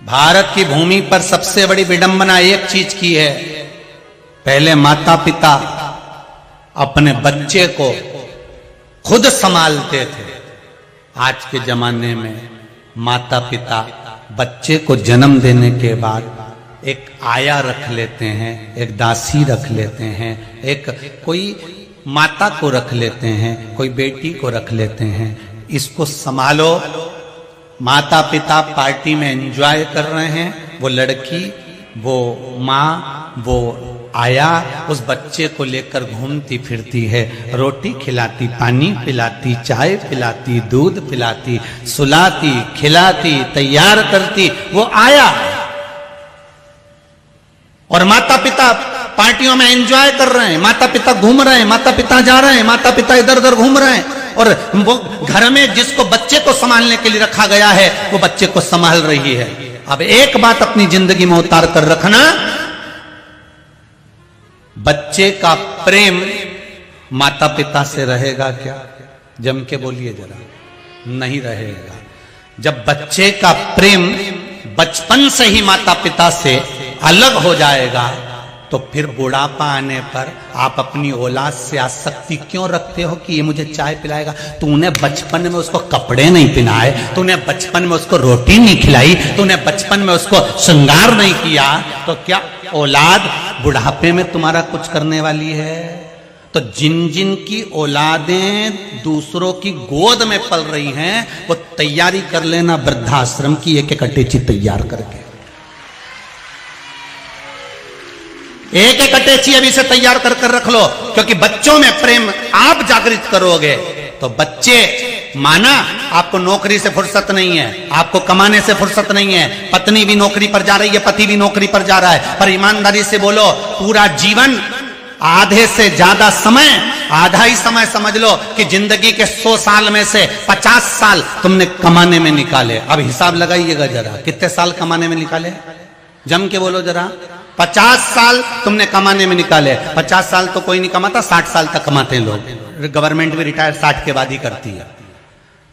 भारत की भूमि पर सबसे बड़ी विडंबना एक चीज की है, पहले माता पिता अपने बच्चे को खुद संभालते थे। आज के जमाने में माता पिता बच्चे को जन्म देने के बाद एक आया रख लेते हैं, एक दासी रख लेते हैं, एक कोई माता को रख लेते हैं, कोई बेटी को रख लेते हैं, इसको संभालो। माता पिता पार्टी में एंजॉय कर रहे हैं, वो लड़की, वो माँ, वो आया उस बच्चे को लेकर घूमती फिरती है, रोटी खिलाती, पानी पिलाती, चाय पिलाती, दूध पिलाती, सुलाती, खिलाती, तैयार करती, वो आया। और माता पिता पार्टियों में एंजॉय कर रहे हैं, माता पिता घूम रहे हैं, माता पिता जा रहे हैं, माता पिता इधर उधर घूम रहे हैं, और वो घर में जिसको बच्चे को संभालने के लिए रखा गया है वो बच्चे को संभाल रही है। अब एक बात अपनी जिंदगी में उतार कर रखना, बच्चे का प्रेम माता पिता से रहेगा क्या? जम के बोलिए जरा, नहीं रहेगा। जब बच्चे का प्रेम बचपन से ही माता पिता से अलग हो जाएगा तो फिर बुढ़ापा आने पर आप अपनी औलाद से आसक्ति क्यों रखते हो कि ये मुझे चाय पिलाएगा? तूने बचपन में उसको कपड़े नहीं पहनाए, तूने बचपन में उसको रोटी नहीं खिलाई, तूने बचपन में उसको श्रृंगार नहीं किया, तो क्या औलाद बुढ़ापे में तुम्हारा कुछ करने वाली है? तो जिन जिन की औलादें दूसरों की गोद में पल रही हैं वो तैयारी कर लेना वृद्धाश्रम की, एक एक अटैची तैयार करके, एक एक अटैची अभी से तैयार कर कर रख लो, क्योंकि बच्चों में प्रेम आप जागृत करोगे तो बच्चे, माना आपको नौकरी से फुर्सत नहीं है, आपको कमाने से फुर्सत नहीं है, पत्नी भी नौकरी पर जा रही है, पति भी नौकरी पर जा रहा है, पर ईमानदारी से बोलो, पूरा जीवन, आधे से ज्यादा समय, आधा ही समय समझ लो कि जिंदगी के 100 साल में से 50 साल तुमने कमाने में निकाले। अब हिसाब लगाइएगा जरा, कितने साल कमाने में निकाले? जम के बोलो जरा। 50 साल तुमने कमाने में निकाले। 50 साल तो कोई नहीं कमाता, 60 साल तक कमाते हैं लोग, गवर्नमेंट भी रिटायर 60 के बाद ही करती है।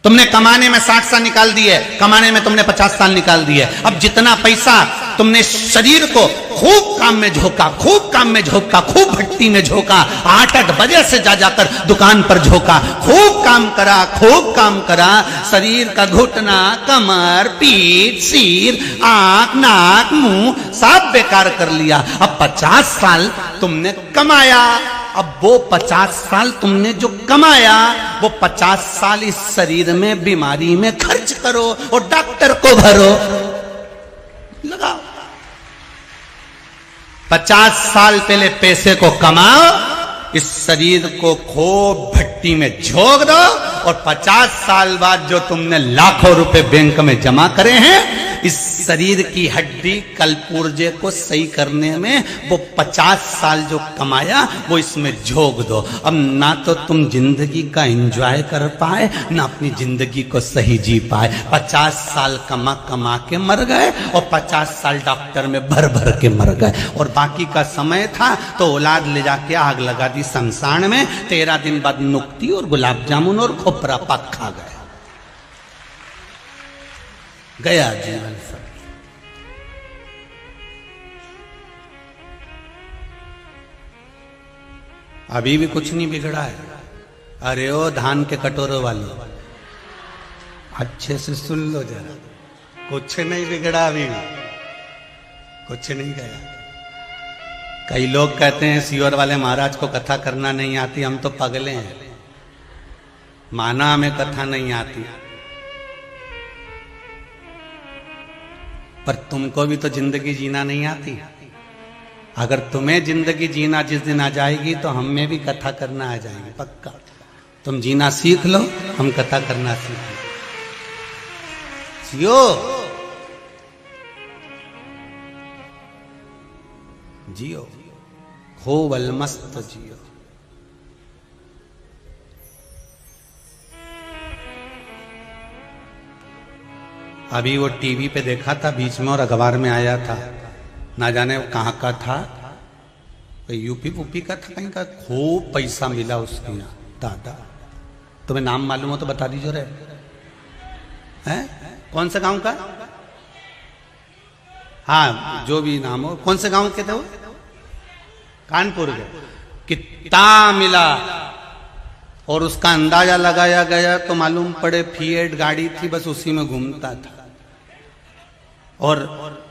तुमने कमाने में 60 साल निकाल दिए, कमाने में तुमने 50 साल निकाल दिए। अब जितना पैसा तुमने शरीर को खूब काम में झोंका, खूब काम में झोंका, खूब भट्टी में झोंका, 8-8 बजे से जा जाकर दुकान पर झोंका, खूब काम करा, खूब काम करा, शरीर का घुटना, कमर, पीठ, सिर, आंख, नाक, मुंह सब बेकार कर लिया। अब 50 साल तुमने कमाया, अब वो 50 साल तुमने जो कमाया वो 50 साल इस शरीर में बीमारी में खर्च करो और डॉक्टर को भरो, लगाओ। 50 साल पहले पैसे को कमाओ, इस शरीर को खूब भट्टी में झोंक दो, और 50 साल बाद जो तुमने लाखों रुपए बैंक में जमा करे हैं, इस शरीर की हड्डी कलपुर्जे को सही करने में वो 50 साल जो कमाया वो इसमें झोंक दो। अब ना तो तुम जिंदगी का एंजॉय कर पाए, ना अपनी जिंदगी को सही जी पाए। 50 साल कमा कमा के मर गए और 50 साल डॉक्टर में भर भर के मर गए, और बाकी का समय था तो औलाद ले जाके आग लगा दी शमशान में। 13 दिन बाद नुक्ती और गुलाब जामुन और खोपरा पाक खा गए, गया जीवन सब। अभी भी कुछ नहीं बिगड़ा है। अरे ओ धान के कटोरों वाले, अच्छे से सुन लो जरा, कुछ नहीं बिगड़ा, अभी कुछ नहीं गया। कई लोग कहते हैं सीहोर वाले महाराज को कथा करना नहीं आती, हम तो पगले हैं, माना हमें कथा नहीं आती। पर तुमको भी तो जिंदगी जीना नहीं आती। अगर तुम्हें जिंदगी जीना जिस दिन आ जाएगी तो हमें भी कथा करना आ जाएगी, पक्का। तुम जीना सीख लो, हम कथा करना सीख लो। जियो जियो, खूब अलमस्त जियो। अभी वो टीवी पे देखा था बीच में और अखबार में आया था, ना जाने कहाँ का था, यूपी वूपी का था कहीं का, खूब पैसा मिला उसके यहाँ। दादा तुम्हें नाम मालूम हो तो बता दीजिए रे, हैं कौन से गांव का? हाँ जो भी नाम हो, कौन से गांव के थे वो? कानपुर के। कितना मिला और उसका अंदाजा लगाया गया तो मालूम पड़े फिएट गाड़ी थी, बस उसी में घूमता था, और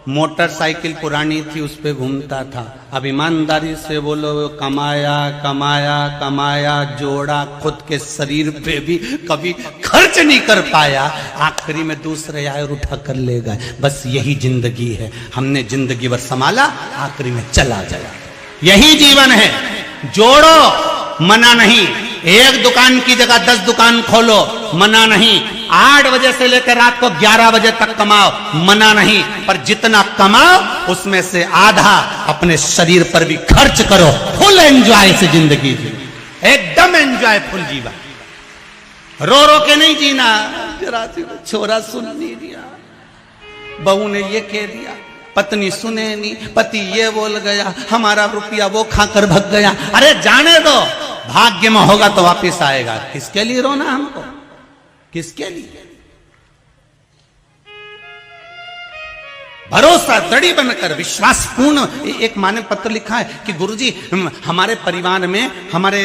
मोटरसाइकिल पुरानी थी उस पे घूमता था। अब ईमानदारी से बोलो, कमाया कमाया कमाया, जोड़ा खुद के शरीर पे भी कभी खर्च नहीं कर पाया, आखिरी में दूसरे आए और उठा कर ले गए। बस यही जिंदगी है, हमने जिंदगी भर संभाला, आखिरी में चला जाया। यही जीवन है। जोड़ो, मना नहीं। एक दुकान की जगह 10 दुकान खोलो, मना नहीं। 8 बजे से लेकर रात को 11 बजे तक कमाओ, मना नहीं। पर जितना कमाओ उसमें से आधा अपने शरीर पर भी खर्च करो। फुल एंजॉय से जिंदगी जी, एकदम एंजॉयफुल जीवन। रो रो के नहीं जीना। जरा छोरा सुन नहीं दिया, बहू ने ये कह दिया, पत्नी सुने नहीं, पति ये बोल गया, हमारा रुपया वो खाकर भग गया। अरे जाने दो, भाग्य में होगा तो वापिस आएगा। किसके लिए रोना हमको? किसके लिए? भरोसा दड़ी बनकर विश्वासपूर्ण। एक माने पत्र लिखा है कि गुरुजी हमारे परिवार में हमारे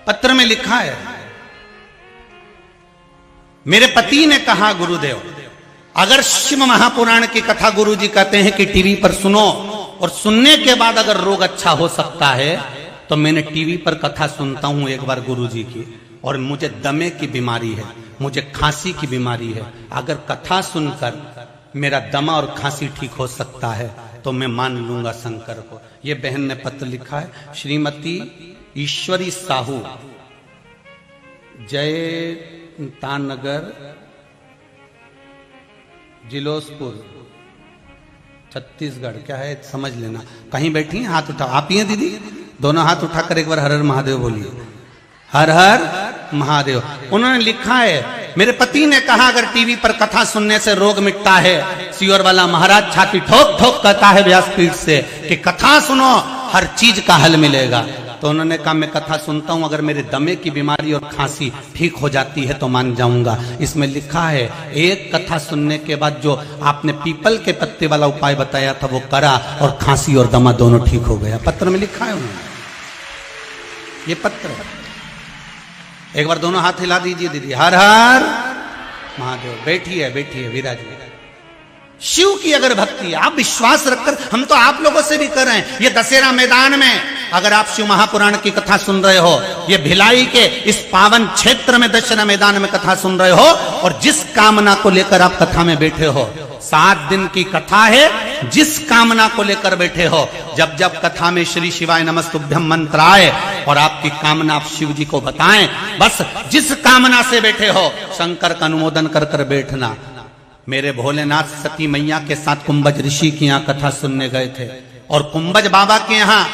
पत्र में लिखा है, मेरे पति ने कहा गुरुदेव अगर शिव महापुराण की कथा गुरुजी कहते हैं कि टीवी पर सुनो, और सुनने के बाद अगर रोग अच्छा हो सकता है, तो मैंने टीवी पर कथा सुनता हूं एक बार गुरुजी की, और मुझे दमे की बीमारी है, मुझे खांसी की बीमारी है। अगर कथा सुनकर मेरा दमा और खांसी ठीक हो सकता है तो मैं मान लूंगा शंकर को। यह बहन ने पत्र लिखा है, श्रीमती ईश्वरी साहू, जयतानगर, जिलोसपुर, छत्तीसगढ़। क्या है समझ लेना। कहीं बैठी हैं? हाथ उठाओ। आप ही हैं दीदी? दोनों हाथ उठाकर एक बार हर हर महादेव बोलिए। हर हर महादेव। उन्होंने लिखा है, मेरे पति ने कहा अगर टीवी पर कथा सुनने से रोग मिटता है। सियोर वाला महाराज छाती ठोक ठोक कहता है व्यासपीठ से कि कथा सुनो, हर चीज का हल मिलेगा। तो उन्होंने कहा मैं कथा सुनता हूं, अगर मेरे दमे की बीमारी और खांसी ठीक हो जाती है तो मान जाऊंगा। इसमें लिखा है, एक कथा सुनने के बाद जो आपने पीपल के पत्ते वाला उपाय बताया था वो करा, और खांसी और दमा दोनों ठीक हो गया। पत्र में लिखा है उन्होंने, ये पत्र है। एक बार दोनों हाथ हिला दीजिए दीदी। हर हर महादेव। बैठिए बैठिए विराजिए। शिव की अगर भक्ति है, आप विश्वास रखकर, हम तो आप लोगों से भी कर रहे हैं, ये दशहरा मैदान में अगर आप शिव महापुराण की कथा सुन रहे हो, ये भिलाई के इस पावन क्षेत्र में दशहरा मैदान में कथा सुन रहे हो, और जिस कामना को लेकर आप कथा में बैठे हो, 7 दिन की कथा है, जिस कामना को लेकर बैठे हो, जब जब कथा में श्री शिवाय नमस्तुभ्यम मंत्र आए और आपकी कामना आप शिव जी को बताएं, बस जिस कामना से बैठे हो शंकर का अनुमोदन कर कर बैठना। मेरे भोलेनाथ सती मैया के साथ कुंभज ऋषि की यहाँ कथा सुनने गए थे, और कुंभज बाबा के यहाँ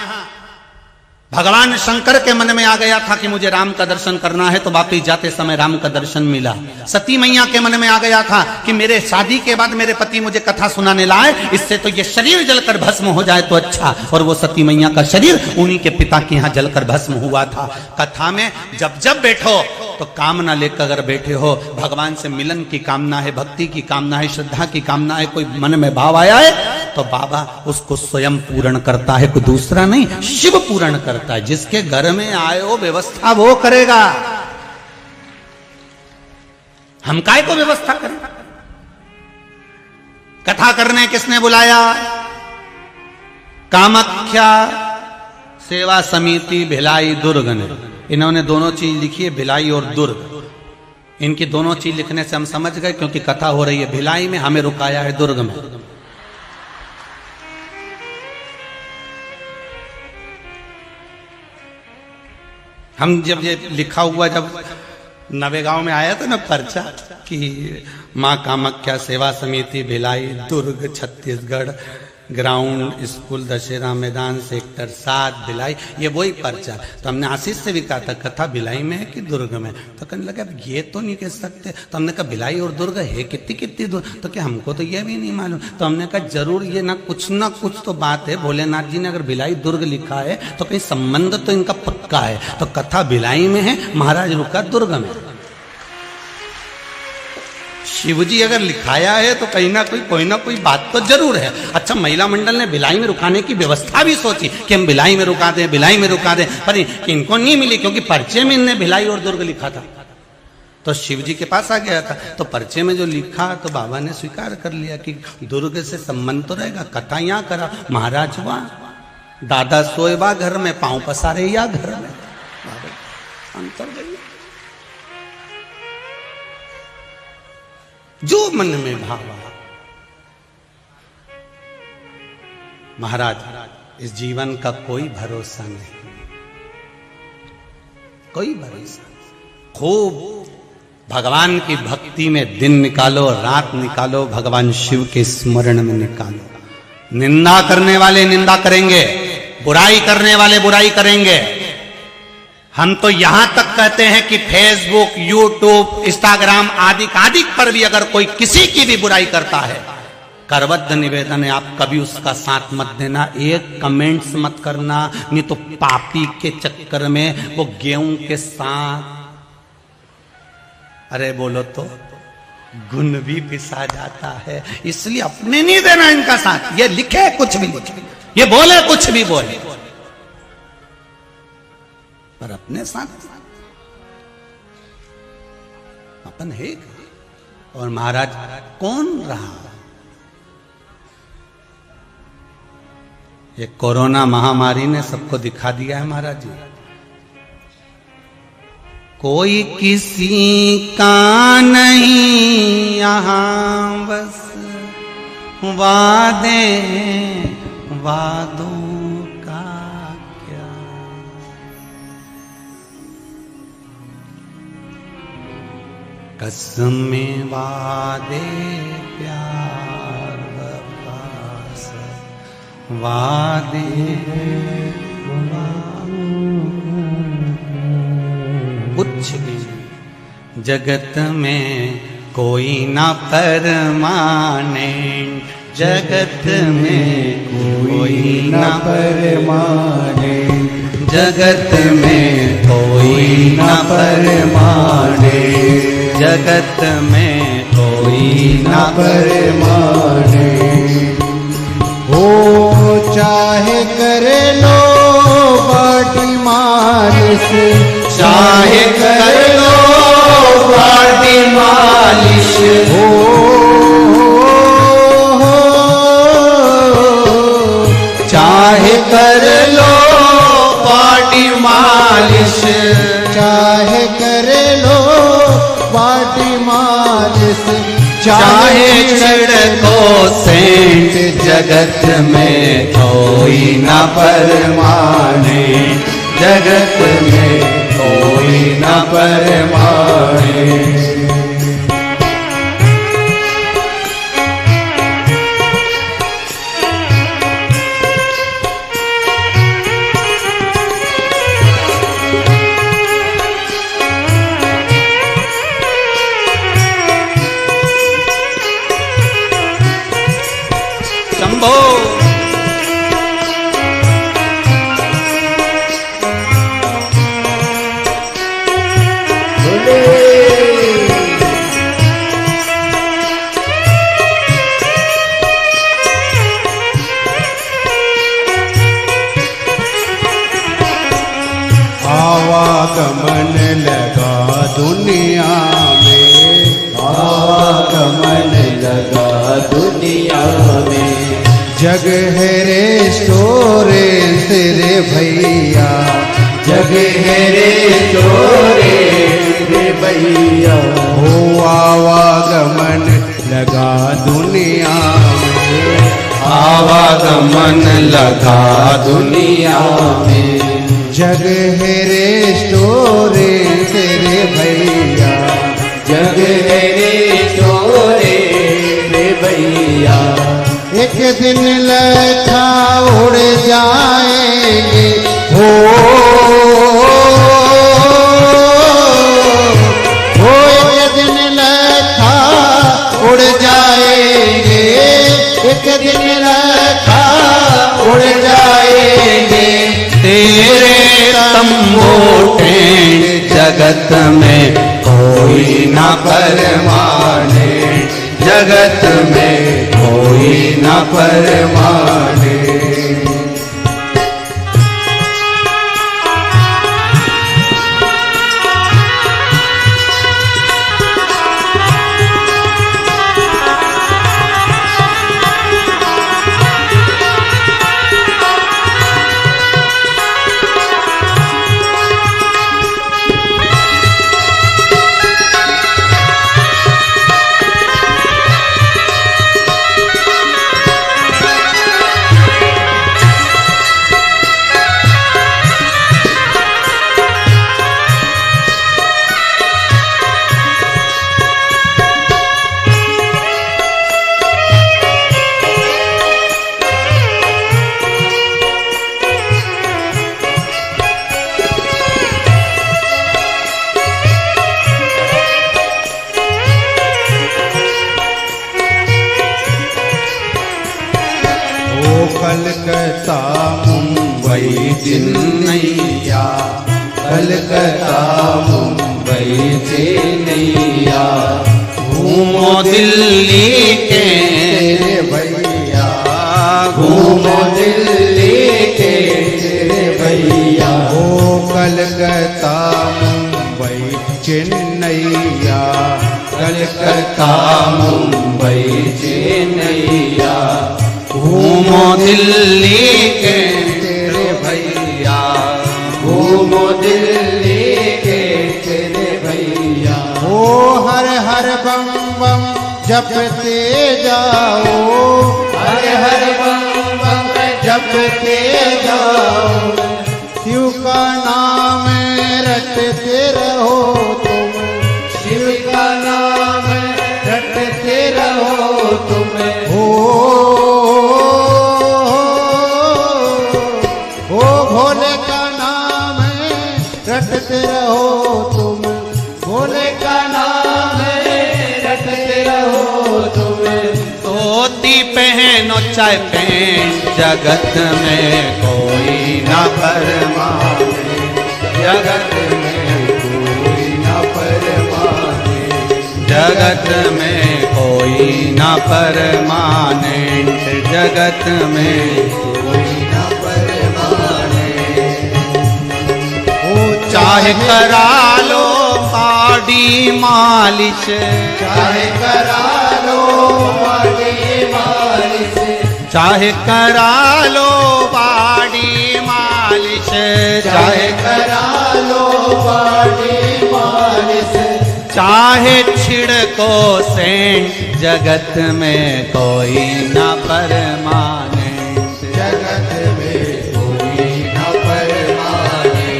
भगवान शंकर के मन में आ गया था कि मुझे राम का दर्शन करना है, तो वापिस जाते समय राम का दर्शन मिला। सती मैया के मन में आ गया था कि मेरे शादी के बाद मेरे पति मुझे कथा सुनाने लाए, इससे तो ये शरीर जलकर भस्म हो जाए तो अच्छा। और वो सती मैया का शरीर उन्हीं के पिता के यहाँ जलकर भस्म हुआ था। कथा में जब जब बैठो तो कामना लेकर अगर बैठे हो, भगवान से मिलन की कामना है, भक्ति की कामना है, श्रद्धा की कामना है, कोई मन में भाव आया है तो बाबा उसको स्वयं पूर्ण करता है, कोई दूसरा नहीं, शिव पूर्ण करता है। जिसके घर में आए हो व्यवस्था वो करेगा, हम काय को व्यवस्था करें? कथा करने किसने बुलाया? कामाख्या सेवा समिति भिलाई दुर्ग ने। इन्होंने दोनों चीज लिखी है, भिलाई और दुर्ग। इनकी दोनों चीज लिखने से हम समझ गए, क्योंकि कथा हो रही है भिलाई में, हमें रुकाया है दुर्ग में। हम जब ये लिखा हुआ जब नवेगांव में आया था ना पर्चा कि माँ कामाख्या सेवा समिति भिलाई दुर्ग छत्तीसगढ़ ग्राउंड स्कूल दशहरा मैदान सेक्टर 7 भिलाई, ये वही पर्चा। तो हमने आशीष से भी कहा था कथा भिलाई में है कि दुर्ग में, तो कहने लगा अब ये तो नहीं कह सकते। तो हमने कहा भिलाई और दुर्ग है कितनी दूर, तो क्या हमको तो ये भी नहीं मालूम। तो हमने कहा जरूर ये ना कुछ तो बात है, भोलेनाथ जी ने अगर भिलाई दुर्ग लिखा है तो कहीं संबंध तो इनका पक्का है। तो कथा भिलाई में है, महाराज रुका दुर्ग में। शिवजी अगर लिखाया है तो कहीं ना कोई बात तो जरूर है। अच्छा, महिला मंडल ने भिलाई में रुकाने की व्यवस्था भी सोची कि हम भिलाई में रुका दें, पर इनको नहीं मिली क्योंकि पर्चे में इनने भिलाई और दुर्ग लिखा था। तो शिवजी के पास आ गया था, तो पर्चे में जो लिखा तो बाबा ने स्वीकार कर लिया कि दुर्ग से संबंध तो रहेगा। कथा यहाँ करा, महाराज वहां, दादा सोए बा घर में, पांव पसारे या घर में, अंतर गई। जो मन में भावा। महाराज इस जीवन का कोई भरोसा नहीं, कोई भरोसा नहीं। खूब भगवान की भक्ति में दिन निकालो, रात निकालो, भगवान शिव के स्मरण में निकालो। निंदा करने वाले निंदा करेंगे, बुराई करने वाले बुराई करेंगे। हम तो यहां तक कहते हैं कि फेसबुक, यूट्यूब, इंस्टाग्राम आदि पर भी अगर कोई किसी की भी बुराई करता है, करबद्ध निवेदन है, आप कभी उसका साथ मत देना, एक कमेंट्स मत करना, नहीं तो पापी के चक्कर में वो गेहूं के साथ, अरे बोलो तो, गुण भी पिसा जाता है। इसलिए अपने नहीं देना इनका साथ। ये लिखे कुछ भी लिखे, ये बोले कुछ भी बोले, पर अपने साथ अपन है। और महाराज कौन रहा? ये कोरोना महामारी ने सबको दिखा दिया है महाराज जी। कोई किसी का नहीं यहाँ, बस वादे वादों का क्या। कसमें वादे प्यार वफा वादे कुछ भी जगत में कोई ना परमानेंट, जगत में कोई ना परमानेंट, जगत में कोई ना परमानेंट, जगत में कोई ना परमानेंट। हो चाहे करे लो बाटी मालिश, चाहे कर लो बाटी मालिश, चाहे कर लो बाटी मालिश, चाहे करे लो बाटी मालिश, चाहे छिड़को सेंट, जगत में कोई ना परमाने, जगत में कोई ना परमाने। शंभो आवागमन लगा दुनिया में, आवागमन लगा दुनिया में, जग है रेस्टोरेंट रे भैया, जग है रेस्टोरेंट रे भैया। हो आवागमन लगा दुनिया में, आवागमन लगा दुनिया में, जग है रेस्टोरेंट रे भैया, जग है रेस्टोरेंट रे भैया। एक दिन लखा उड़ जाएंगे हो एक दिन लखा उड़ जाएंगे, एक दिन लखा उड़ जाएंगे। तेरे तंबूटे जगत में कोई ना परमाने, जगत में कोई ना परमाने। कलकत्ता मुंबई चेन्नैया, कलकत्ता मुंबई चेन्नैया, घूमो दिल्ली के भैया, घूमो दिल्ली के भैया। ओ कलकत्ता मुंबई चेन्नैया, कलकत्ता मुंबई चेन्नैया, घूमो दिल्ली के तेरे भैया, घूमो दिल्ली के तेरे भैया। ओ हर हर बम बम जपते जाओ, हर हर बम बम जपते जाओ, शिव का नाम रटते रहो तुम, शिव का नाम रटते रहो तुम। ओ भोले का नाम रटते रहो तुम, भोले का नाम रटते रहो तुम। धोती पहनो चाहे पैंट, जगत में कोई ना परमाने, जगत में कोई न परमाने, जगत में कोई ना परमानेंट, जगत में कोई न परमाने। ओ चाहे करा लो बॉडी मालिश, चाहे करा लो बॉडी मालिश, चाहे करा लो बॉडी मालिश, चाहे करा लो बॉडी मालिश, चाहे छिड़को सेंट, जगत में कोई ना परमानेंट, जगत में कोई न परमाने,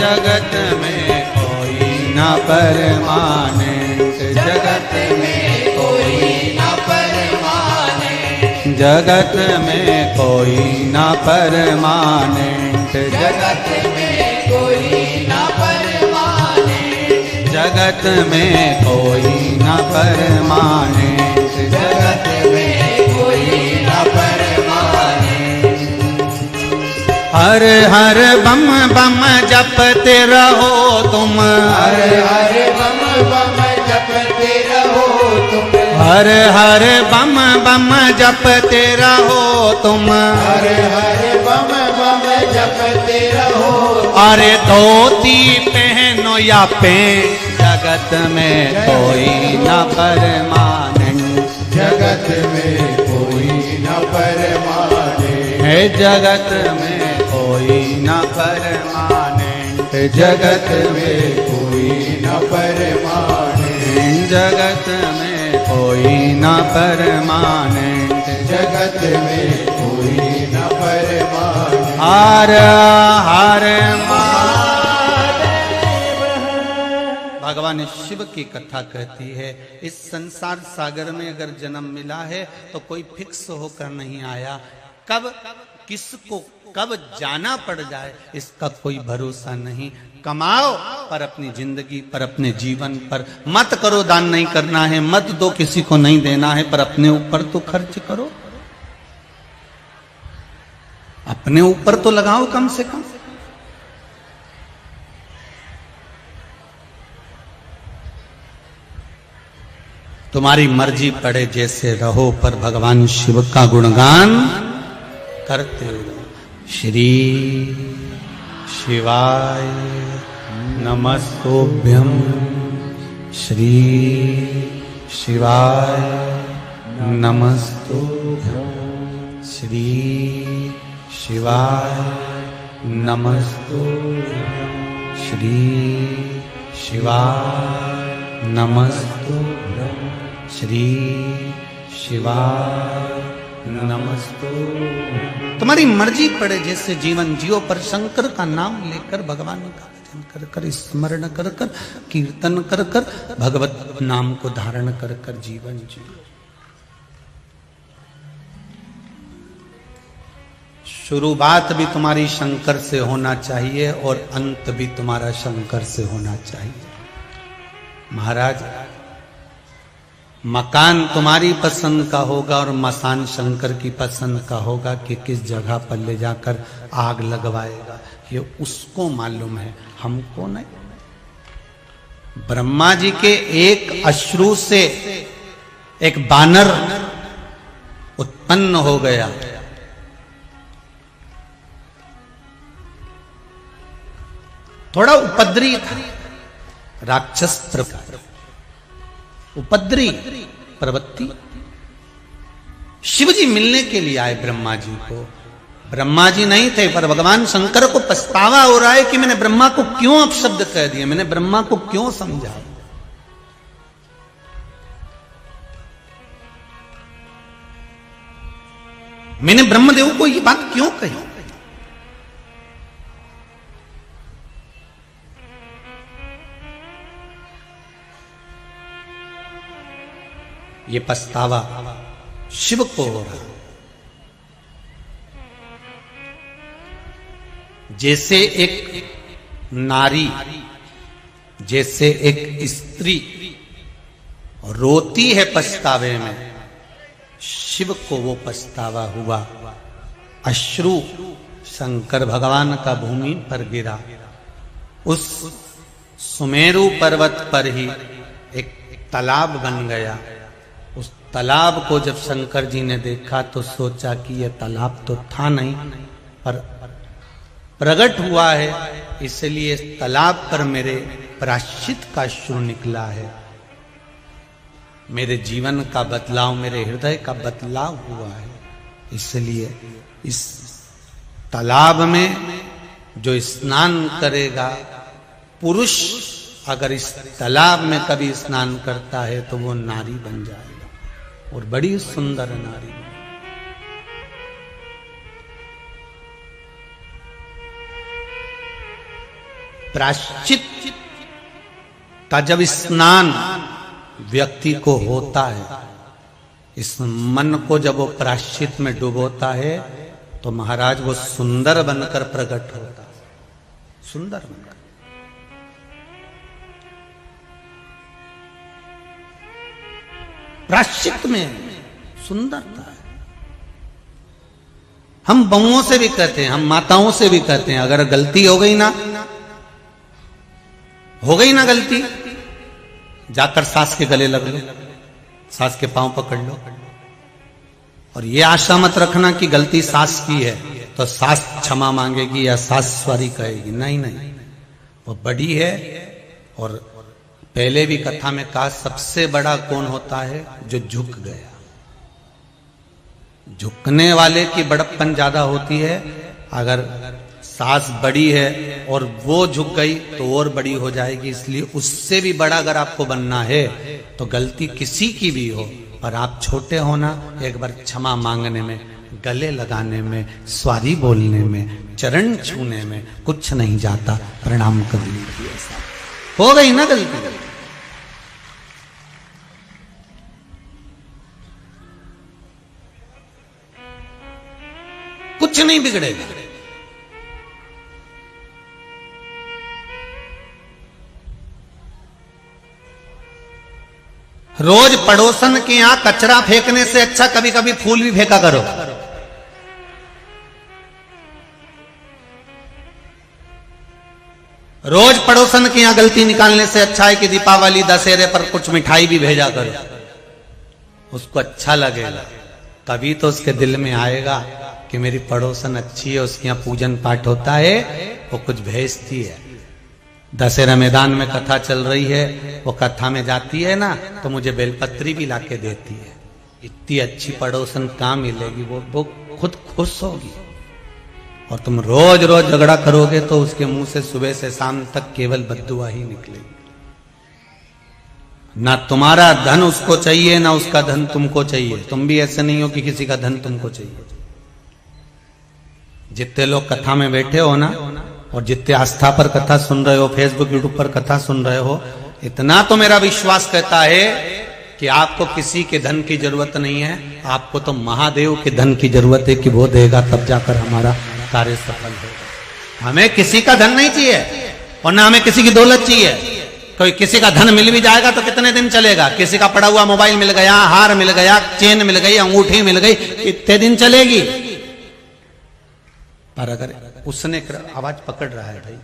जगत में कोई ना परमानेंट, जगत में कोई न परमाने, जगत में कोई ना परमानेंट, जगत में कोई न परमाने, जगत में कोई ना परमानेंट, जगत में कोई न परमाने। हर हर बम बम जपते रहो तुम, हर हर बम बम जपते रहो तुम, हर हर बम बम जपते रहो तुम। हर हर बम बम जपते रहो। अरे धोती पहनो या पैंट, जगत में कोई ना परमानेंट, जगत में कोई न परमाने, है जगत में कोई ना परमानेंट, जगत में कोई न परमाने, जगत में कोई ना परमानेंट, जगत में कोई न परमाने। हर हर भगवान शिव की कथा कहती है, इस संसार सागर में अगर जन्म मिला है तो कोई फिक्स होकर नहीं आया, कब किसको कब जाना पड़ जाए इसका कोई भरोसा नहीं। कमाओ पर अपनी जिंदगी पर, अपने जीवन पर मत करो, दान नहीं करना है, मत दो, किसी को नहीं देना है, पर अपने ऊपर तो खर्च करो, अपने ऊपर तो लगाओ कम से कम। तुम्हारी मर्जी पड़े जैसे रहो, पर भगवान शिव का गुणगान करते रहो। श्री शिवाय नमस्तुभ्यं, श्री शिवाय नमस्तुभ्यं, श्री शिवाय नमस्तुभ्यं, श्री शिवाय नमस्तुभ्यं, श्री शिवाय नमस्तुभ्यं। तुम्हारी मर्जी पड़े जैसे जीवन जियो, पर शंकर का नाम लेकर, भगवान का भजन कर कर, स्मरण कर कर, कीर्तन कर कर, भगवत नाम को धारण कर कर जीवन जियो। शुरुआत भी तुम्हारी शंकर से होना चाहिए और अंत भी तुम्हारा शंकर से होना चाहिए। महाराज, मकान तुम्हारी पसंद का होगा और मसान शंकर की पसंद का होगा कि किस जगह पर ले जाकर आग लगवाएगा, ये उसको मालूम है, हमको नहीं। ब्रह्मा जी के एक अश्रु से एक बानर उत्पन्न हो गया। थोड़ा उपद्री था, राक्षस प्रकार, उपद्री प्रवृत्ति। शिव जी मिलने के लिए आए ब्रह्मा जी को। ब्रह्मा जी नहीं थे, पर भगवान शंकर को पछतावा हो रहा है कि मैंने ब्रह्मा को क्यों अपशब्द कह दिया, मैंने ब्रह्मा को क्यों समझा। मैंने ब्रह्मदेव को ये बात क्यों कही। ये पछतावा शिव को हो रहा। जैसे एक नारी, जैसे एक स्त्री रोती है पछतावे में, शिव को वो पछतावा हुआ। अश्रु शंकर भगवान का भूमि पर गिरा। उस सुमेरु पर्वत पर ही एक तालाब बन गया। उस तालाब को जब शंकर जी ने देखा तो सोचा कि यह तालाब तो था नहीं, पर प्रकट हुआ है, इसलिए इस तालाब पर मेरे प्रायश्चित का अश्रु निकला है। मेरे जीवन का बदलाव, मेरे हृदय का बदलाव हुआ है। इसलिए इस तालाब में जो स्नान करेगा, पुरुष अगर इस तालाब में कभी स्नान करता है तो वो नारी बन जाएगा, और बड़ी सुंदर नारी। प्रायश्चित का जब स्नान व्यक्ति को होता है, इस मन को जब वो प्रायश्चित में डुबोता है, तो महाराज वो सुंदर बनकर प्रकट होता है, सुंदर बनकर। प्रायश्चित में सुंदरता है। हम बहुओं से भी कहते हैं, हम माताओं से भी कहते हैं, अगर गलती हो गई ना गलती, जाकर सास के गले लग लो, सास के पांव पकड़ लो, और ये आशा मत रखना कि गलती सास की है तो सास क्षमा मांगेगी या सास सॉरी कहेगी। नहीं नहीं, वो बड़ी है। और पहले भी कथा में कहा, सबसे बड़ा कौन होता है? जो झुक गया। झुकने वाले की बड़प्पन ज्यादा होती है। अगर सास बड़ी है और वो झुक गई तो और बड़ी हो जाएगी। इसलिए उससे भी बड़ा अगर आपको बनना है तो गलती किसी की भी हो, पर आप छोटे होना, एक बार क्षमा मांगने में, गले लगाने में, सॉरी बोलने में, चरण छूने में कुछ नहीं जाता। प्रणाम कर लीजिए। हो गई ना गलती। कुछ नहीं बिगड़ेगा। रोज पड़ोसन के यहां कचरा फेंकने से अच्छा कभी कभी फूल भी फेंका करो। रोज पड़ोसन के यहां गलती निकालने से अच्छा है कि दीपावली दशहरे पर कुछ मिठाई भी भेजा करो। उसको अच्छा लगेगा, तभी तो उसके दिल में आएगा कि मेरी पड़ोसन अच्छी है, उसके यहाँ पूजन पाठ होता है, वो कुछ भेजती है। दशहरा मैदान में कथा चल रही है, वो कथा में जाती है ना तो मुझे बेलपत्री भी लाके देती है। इतनी अच्छी पड़ोसन कहाँ मिलेगी, वो खुद खुश होगी। और तुम रोज रोज झगड़ा करोगे तो उसके मुंह से सुबह से शाम तक केवल बद्दुआ ही निकलेगी। ना तुम्हारा धन उसको चाहिए, ना उसका धन तुमको चाहिए। तुम भी ऐसे नहीं हो कि किसी का धन तुमको चाहिए। जितने लोग कथा में बैठे हो ना, और जितने आस्था पर कथा सुन रहे हो, फेसबुक यूट्यूब पर कथा सुन रहे हो, इतना तो मेरा विश्वास कहता है कि आपको किसी के धन की जरूरत नहीं है। आपको तो महादेव के धन की जरूरत है कि वो देगा, तब जाकर हमारा कार्य सफल होगा। हमें किसी का धन नहीं चाहिए और ना हमें किसी की दौलत चाहिए। कोई किसी का धन मिल भी जाएगा तो कितने दिन चलेगा। किसी का पड़ा हुआ मोबाइल मिल गया, हार मिल गया, चेन मिल गई, अंगूठी मिल गई, कितने दिन चलेगी। पर अगर उसने आवाज पकड़ रहा है भाई,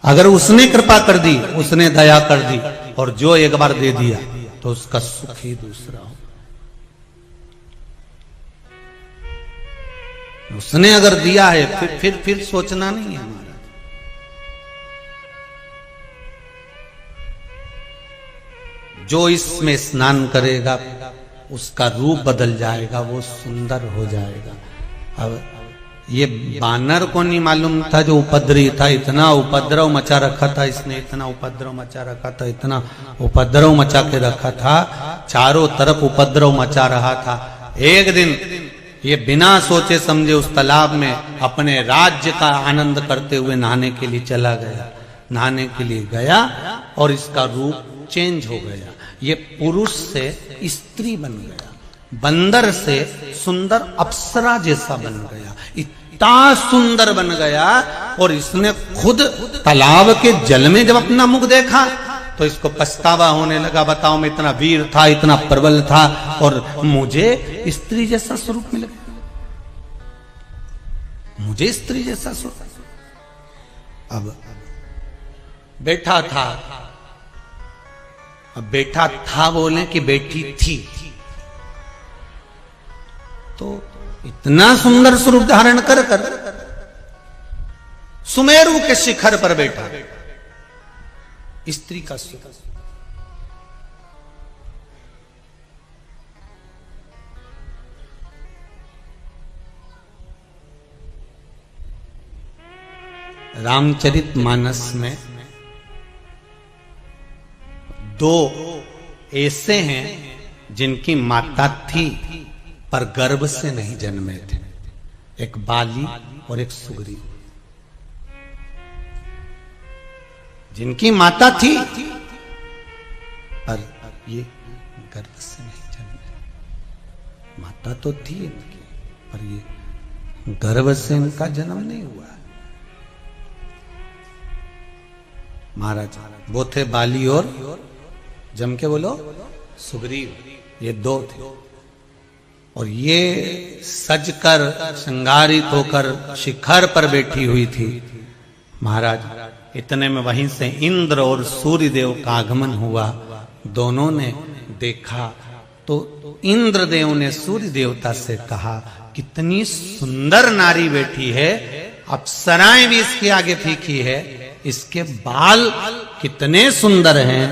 अगर उसने कृपा कर दी, उसने दया कर दी, और जो एक बार दे दिया तो उसका सुख ही दूसरा हो। उसने अगर दिया है फिर सोचना नहीं है हमारा। जो इसमें स्नान करेगा उसका रूप बदल जाएगा, वो सुंदर हो जाएगा। अब ये बानर को नहीं मालूम था जो उपद्रवी था, इतना उपद्रव मचा रखा था इसने, इतना उपद्रव मचा रखा था, इतना उपद्रव मचा के रखा था, चारों तरफ उपद्रव मचा रहा था। एक दिन ये बिना सोचे समझे उस तालाब में अपने राज्य का आनंद करते हुए नहाने के लिए चला गया। नहाने के लिए गया और इसका रूप चेंज हो गया। ये पुरुष से स्त्री बन गया, बंदर से सुंदर अप्सरा जैसा बन गया, इतना सुंदर बन गया। और इसने खुद तालाब के जल में जब अपना मुख देखा तो इसको पछतावा होने लगा। बताओ, मैं इतना वीर था, इतना प्रबल था, और मुझे स्त्री जैसा स्वरूप मिल गया, मुझे स्त्री जैसा स्वरूप। अब बैठा था, अब बैठा था बोले कि बैठी थी, तो इतना सुंदर स्वरूप धारण कर कर सुमेरु के शिखर पर बैठा स्त्री का सुख। रामचरितमानस में दो ऐसे हैं जिनकी माता थी पर गर्भ से नहीं जन्मे थे, एक बाली और एक सुग्रीव। जिनकी माता थी पर ये गर्भ से नहीं जन्मे। माता तो थी इनकी पर ये गर्भ से इनका जन्म नहीं हुआ। महाराज वो थे बाली और जम के बोलो सुग्रीव, ये दो थे। और ये सजकर श्रृंगारित होकर शिखर पर बैठी हुई थी। महाराज इतने में वहीं से इंद्र और सूर्यदेव का आगमन हुआ। दोनों ने देखा तो इंद्रदेव ने सूर्य देवता से कहा, कितनी सुंदर नारी बैठी है, अप्सराएं भी इसके आगे फीकी है, इसके बाल कितने सुंदर हैं।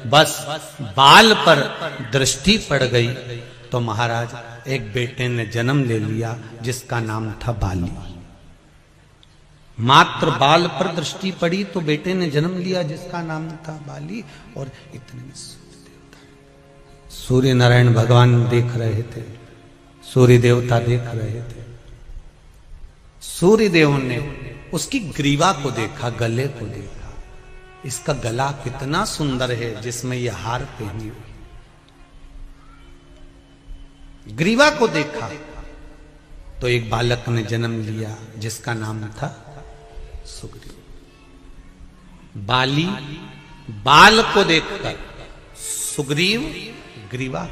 बस बाल पर दृष्टि पड़ गई तो महाराज एक बेटे ने जन्म ले लिया जिसका नाम था बाली। मात्र बाल पर दृष्टि पड़ी तो बेटे ने जन्म लिया जिसका नाम था बाली। और इतने में सूर्य देवता, सूर्य नारायण भगवान देख रहे थे, सूर्य देवता देख रहे थे। सूर्य देव ने उसकी ग्रीवा को देखा, गले को देखा, इसका गला कितना सुंदर है जिसमें यह हार पहनी हुई। ग्रीवा को देखा तो एक बालक ने जन्म लिया जिसका नाम था सुग्रीव। बाली बाल को देखकर सुग्रीव ग्रीवा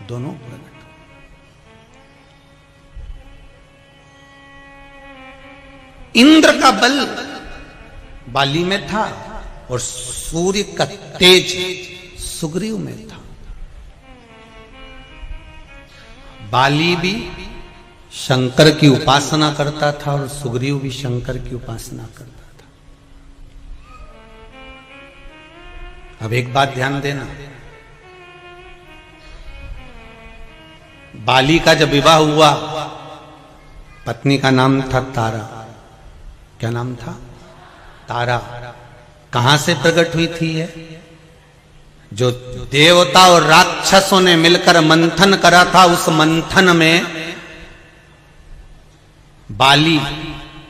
दोनों प्रकट। इंद्र का बल बाली में था और सूर्य का तेज सुग्रीव में था। बाली भी शंकर की उपासना करता था और सुग्रीव भी शंकर की उपासना करता था। अब एक बात ध्यान देना, बाली का जब विवाह हुआ पत्नी का नाम था तारा। क्या नाम था? तारा। कहां से प्रकट हुई थी ये? जो देवता और राक्षसों ने मिलकर मंथन करा था, उस मंथन में बाली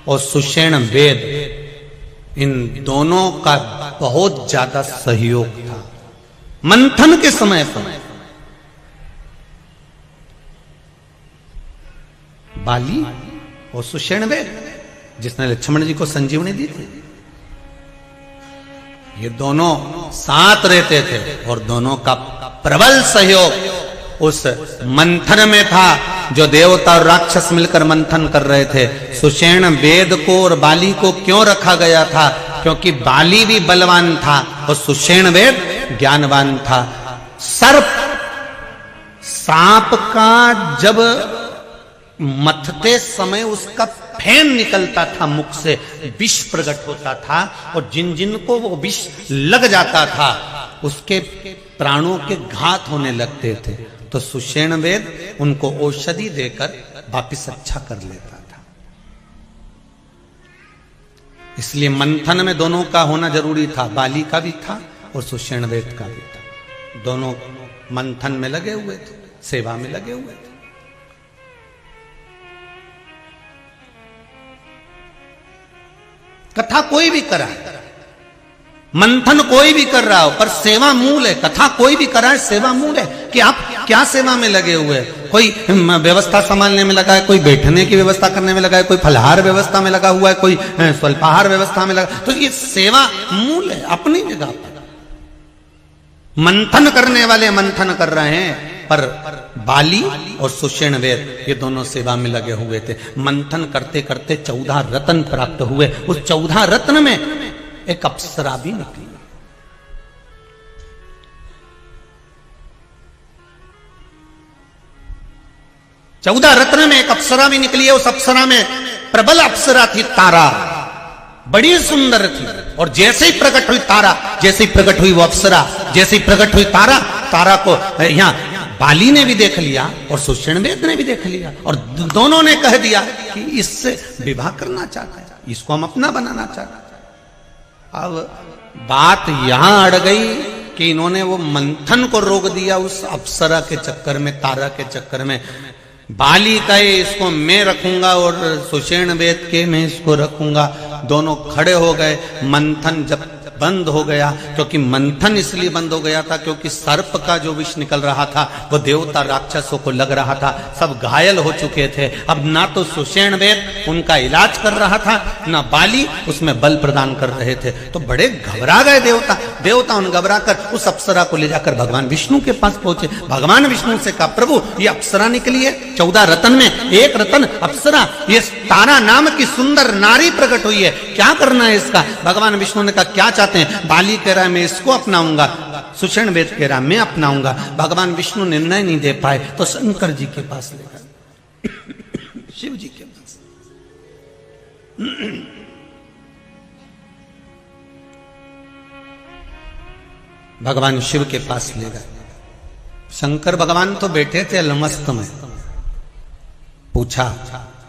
और सुषेण वेद इन दोनों का बहुत ज्यादा सहयोग था मंथन के समय पर। बाली और सुषेण वेद जिसने लक्ष्मण जी को संजीवनी दी थी, ये दोनों साथ रहते थे और दोनों का प्रबल सहयोग उस मंथन में था जो देवता और राक्षस मिलकर मंथन कर रहे थे। सुषेण वेद को और बाली को क्यों रखा गया था? क्योंकि बाली भी बलवान था और सुषेण वेद ज्ञानवान था। सर्प सांप का जब मथते समय उसका फैन निकलता था मुख से, विष प्रकट होता था और जिन जिन को वो विष लग जाता था उसके प्राणों के घात होने लगते थे। तो सुषेण वेद उनको औषधि देकर वापिस अच्छा कर लेता था। इसलिए मंथन में दोनों का होना जरूरी था। बाली का भी था और सुषेण वेद का भी था। दोनों मंथन में लगे हुए थे, सेवा में लगे हुए थे। कथा कोई भी कराए, मंथन कोई भी कर रहा हो, पर सेवा मूल है। कथा कोई भी कराए, सेवा मूल है कि आप क्या सेवा में लगे हुए हैं। कोई व्यवस्था संभालने में लगा है, कोई बैठने की व्यवस्था करने में लगा है, कोई फलहार व्यवस्था में लगा हुआ है, कोई स्वल्पाहार व्यवस्था में लगा। तो ये सेवा मूल है अपनी जगह पर। मंथन करने वाले मंथन कर रहे हैं, पर बाली और सुषेण वेद ये दोनों सेवा में लगे हुए थे। मंथन करते करते 14 रत्न प्राप्त हुए। उस 14 रत्न में एक अप्सरा भी निकली। चौदह रत्न में एक अप्सरा भी निकली है। उस अप्सरा में प्रबल अप्सरा थी तारा, बड़ी सुंदर थी। और जैसे ही प्रकट हुई तारा, जैसे ही प्रकट हुई वो अप्सरा, जैसे ही प्रकट हुई तारा, तारा को यहां बाली ने भी देख लिया और सुषेण वेद ने भी देख लिया और दोनों ने कह दिया कि इससे विवाह करना चाहता है, इसको हम अपना बनाना चाहते हैं। अब बात यहां अड़ गई कि इन्होंने वो मंथन को रोक दिया उस अप्सरा के चक्कर में, तारा के चक्कर में। बाली का इसको मैं रखूंगा और सुषेण वेद के मैं इसको रखूंगा। दोनों खड़े हो गए। मंथन जब बंद हो गया, क्योंकि मंथन इसलिए बंद हो गया था क्योंकि सर्प का जो विष निकल रहा था वो देवता राक्षसों को लग रहा था। सब घायल हो चुके थे। अब ना तो सुषेण वेद उनका इलाज कर रहा था, ना बाली उसमें बल प्रदान कर रहे थे। तो बड़े घबरा गए देवता उन घबरा कर उस अप्सरा को ले जाकर भगवान विष्णु के पास पहुंचे। भगवान विष्णु से कहा, प्रभु ये अप्सरा निकली है 14 रत्न में, एक रत्न अप्सरा, ये तारा नाम की सुंदर नारी प्रकट हुई है, क्या करना है इसका? भगवान विष्णु ने कहा, क्या चाहते हैं? बाली कह रहा है मैं इसको अपनाऊंगा, सुषेण वेद कह रहा मैं अपनाऊंगा। भगवान विष्णु निर्णय नहीं दे पाए तो शंकर जी के पास ले गए, शिव जी के पास। भगवान शिव के पास ले गए। शंकर भगवान तो बैठे थे अलमस्त में। पूछा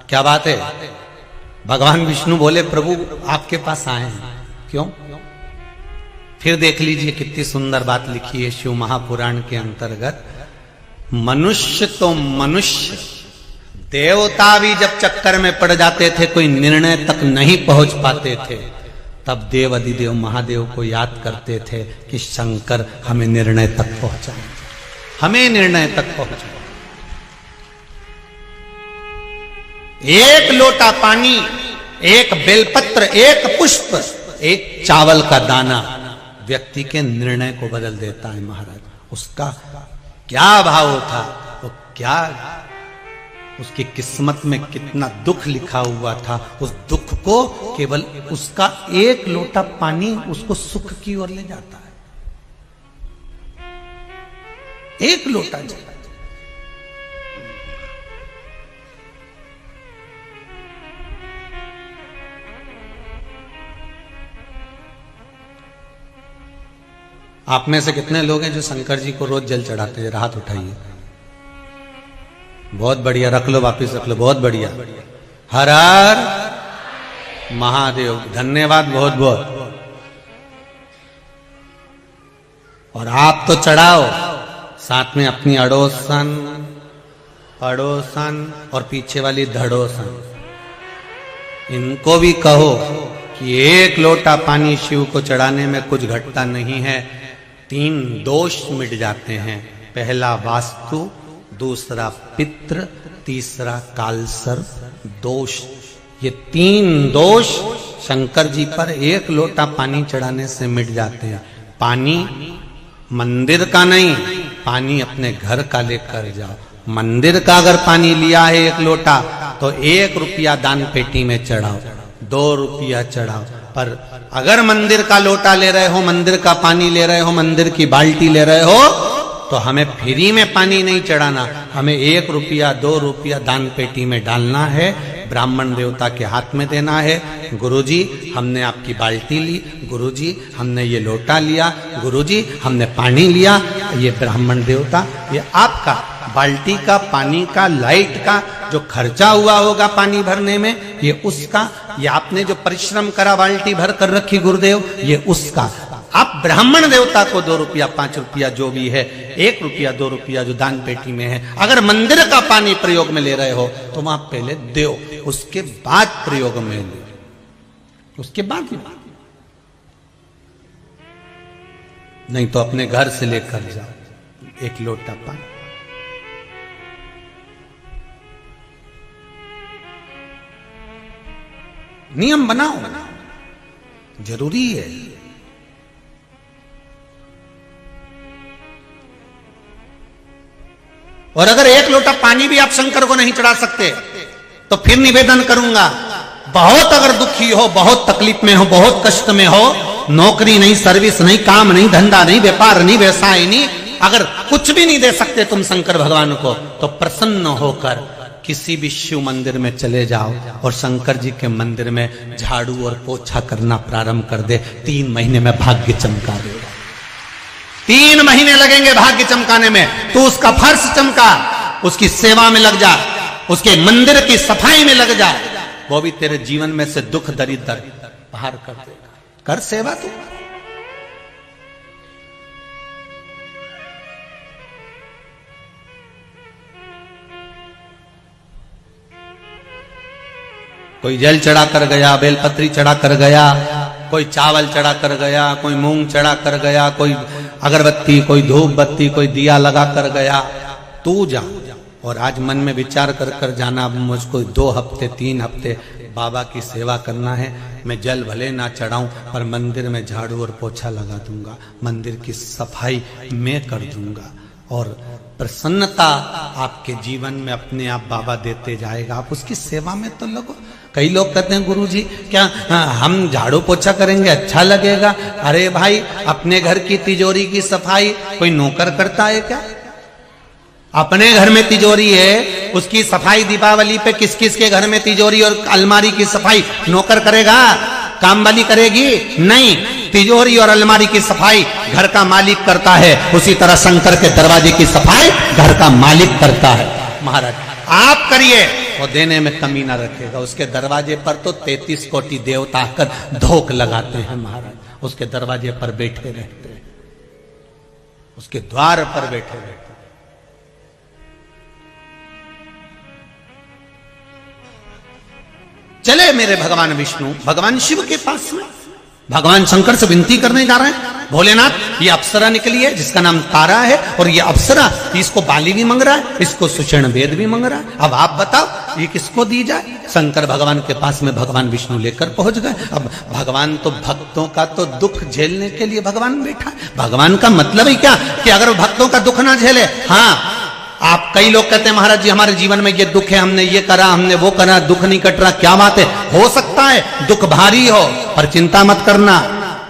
क्या बात है? भगवान विष्णु बोले, प्रभु आपके पास आए हैं। क्यों? फिर देख लीजिए कितनी सुंदर बात लिखी है शिव महापुराण के अंतर्गत। मनुष्य तो मनुष्य, देवता भी जब चक्कर में पड़ जाते थे, कोई निर्णय तक नहीं पहुंच पाते थे, तब देव अधिदेव महादेव को याद करते थे कि शंकर हमें निर्णय तक पहुंचाए, हमें निर्णय तक पहुंचाए। एक लोटा पानी, एक बेलपत्र, एक पुष्प, एक चावल का दाना व्यक्ति के निर्णय को बदल देता है महाराज। उसका क्या भाव था, वो क्या उसकी किस्मत में कितना दुख लिखा हुआ था, उस दुख को केवल उसका एक लोटा पानी उसको सुख की ओर ले जाता है। एक लोटा जल। आप में से कितने लोग हैं जो शंकर जी को रोज जल चढ़ाते हैं? हाथ उठाइए। बहुत बढ़िया, रख लो, वापिस रख लो, बहुत बढ़िया। हर हर महादेव, धन्यवाद बहुत बहुत। और आप तो चढ़ाओ, साथ में अपनी अड़ोसन, पड़ोसन और पीछे वाली धड़ोसन, इनको भी कहो कि एक लोटा पानी शिव को चढ़ाने में कुछ घटता नहीं है। 3 दोष मिट जाते हैं। पहला वास्तु, दूसरा पितृ, तीसरा कालसर्प दोष। ये 3 दोष शंकर जी पर एक लोटा पानी चढ़ाने से मिट जाते हैं। पानी मंदिर का नहीं, पानी अपने घर का लेकर जाओ। मंदिर का अगर पानी लिया है 1 लोटा तो 1 रुपया दान पेटी में चढ़ाओ, 2 रुपया चढ़ाओ। पर अगर मंदिर का लोटा ले रहे हो, मंदिर का पानी ले रहे हो, मंदिर की बाल्टी ले रहे हो, तो हमें फ्री में पानी नहीं चढ़ाना, हमें 1 रुपया 2 रुपया दान पेटी में डालना है, ब्राह्मण देवता के हाथ में देना है। गुरुजी हमने आपकी बाल्टी ली, गुरुजी हमने ये लोटा लिया, गुरुजी हमने पानी लिया। ये ब्राह्मण देवता, ये आपका बाल्टी का, पानी का, लाइट का जो खर्चा हुआ होगा पानी भरने में, ये उसका। ये आपने जो परिश्रम करा बाल्टी भर कर रखी गुरुदेव, ये उसका। आप ब्राह्मण देवता को 2 रुपया 5 रुपया जो भी है, 1 रुपया 2 रुपया जो दान पेटी में है, अगर मंदिर का पानी प्रयोग में ले रहे हो तो वहां पहले दो, उसके बाद प्रयोग में लो, उसके बाद नहीं तो अपने घर से लेकर जाओ 1 लोटा पानी। नियम बनाओ, जरूरी है। और अगर 1 लोटा पानी भी आप शंकर को नहीं चढ़ा सकते तो फिर निवेदन करूंगा, बहुत अगर दुखी हो, बहुत तकलीफ में हो, बहुत कष्ट में हो, नौकरी नहीं, सर्विस नहीं, काम नहीं, धंधा नहीं, व्यापार नहीं, व्यवसाय नहीं, अगर कुछ भी नहीं दे सकते तुम शंकर भगवान को, तो प्रसन्न होकर किसी भी शिव मंदिर में चले जाओ और शंकर जी के मंदिर में झाड़ू और पोछा करना प्रारंभ कर दे। 3 महीने में भाग्य चमका देगा। 3 महीने लगेंगे भाग्य चमकाने में। तू उसका फर्श चमका, उसकी सेवा में लग जा, उसके मंदिर की सफाई में लग जा, वो भी तेरे जीवन में से दुख दरिद्र बाहर कर देगा। कर सेवा तू। कोई जल चढ़ा कर गया, बेलपत्री चढ़ा कर गया, कोई चावल चढ़ा कर गया, कोई मूंग चढ़ा कर गया, कोई अगरबत्ती, कोई धूप बत्ती, कोई दिया लगा कर गया। तू जा और आज मन में विचार कर कर जाना, मुझको 2 हफ्ते 3 हफ्ते बाबा की सेवा करना है। मैं जल भले ना चढ़ाऊं पर मंदिर में झाड़ू और पोछा लगा दूंगा, मंदिर की सफाई मैं कर दूंगा और प्रसन्नता आपके जीवन में अपने आप बाबा देते जाएगा। आप उसकी सेवा में तो लगो। कई लोग कहते हैं गुरुजी क्या हम झाड़ू पोछा करेंगे अच्छा लगेगा? अरे भाई, अपने घर की तिजोरी की सफाई कोई नौकर करता है क्या? अपने घर में तिजोरी है, उसकी सफाई दीपावली पे किस किस के घर में तिजोरी और अलमारी की सफाई नौकर करेगा? काम वाली करेगी? नहीं, तिजोरी और अलमारी की सफाई घर का मालिक करता है। उसी तरह शंकर के दरवाजे की सफाई घर का मालिक करता है। महाराज आप करिए, वो देने में कमी ना रखेगा। उसके दरवाजे पर तो 33 कोटि देवता आकर धोख लगाते हैं महाराज। उसके दरवाजे पर बैठे रहते हैं, उसके द्वार पर बैठे रहते हैं। चले मेरे भगवान विष्णु, भगवान शिव के पास में भगवान शंकर से विनती करने जा रहे हैं, भोलेनाथ ये अप्सरा निकली है जिसका नाम तारा है, और ये अप्सरा इसको बाली भी मांग रहा है, इसको सुषण वेद भी मांग रहा है। अब आप बताओ ये किसको दी जाए? शंकर भगवान के पास में भगवान विष्णु लेकर पहुंच गए। अब भगवान तो भक्तों का तो दुख झेलने के लिए भगवान बैठा है। भगवान का मतलब ही क्या कि अगर भक्तों का दुख ना झेले, हाँ आप कई लोग कहते हैं महाराज जी हमारे जीवन में ये दुख है, हमने ये करा, हमने वो करा, दुख नहीं कट रहा, क्या बात है? हो सकता है दुख भारी हो, पर चिंता मत करना,